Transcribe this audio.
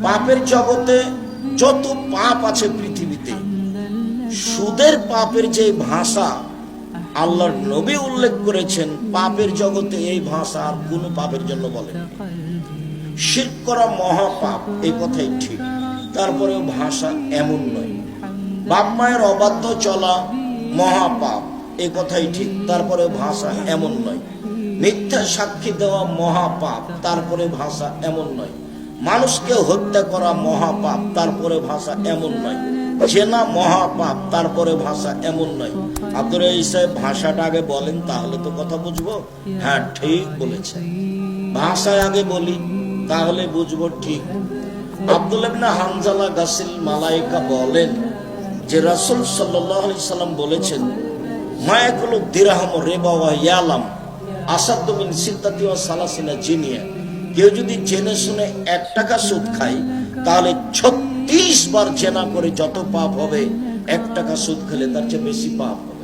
পাপের জগতে যত পাপ আছে পৃথিবীতে, সুদের পাপের যে ভাষা আল্লাহর নবী উল্লেখ করেছেন, পাপের জগতে এই ভাষা আর কোন পাপের জন্য বলেন। শিরক করা মহাপাপ, এই কথাই ঠিক, তারপরেও ভাষা এমন নয়। বাপ মায়ের অবাধ্য চলা মহাপাপ, এই কথাই ঠিক, তারপরে ভাষা এমন নয়। মিথ্যা সাক্ষী দেওয়া মহাপাপ, তারপরে ভাষা এমন নয়। মানুষকে হত্যা করা মহাপাপ, তারপরে ভাষা এমন নয়। জেনা মহাপাপ, তারপরে ভাষা এমন নয়। আব্দুর রহিম সাহেব ভাষাটা আগে বলেন, তাহলে তো কথা বুঝবো। হ্যাঁ, ঠিক বলেছেন, ভাষায় আগে বলি তাহলে বুঝবো। ঠিক। আব্দুল্লাহ ইবনে হানজালা গাসিল মালায়েকা বলেন যে রাসূল সাল্লাল্লাহু আলাইহি সাল্লাম বলেছেন, মায়াকুলু দিরহাম রিবা ওয়া ইয়ালাম আসাদ্দু মিন সিত্তাতি ওয়া সালাসিনা জিনিয়া। কেউ যদি জেনে শুনে 1 টাকা সুদ খায়, তাহলে 36 বার জেনা করে যত পাপ হবে, 1 টাকা সুদ খেলে তার চেয়ে বেশি পাপ হবে।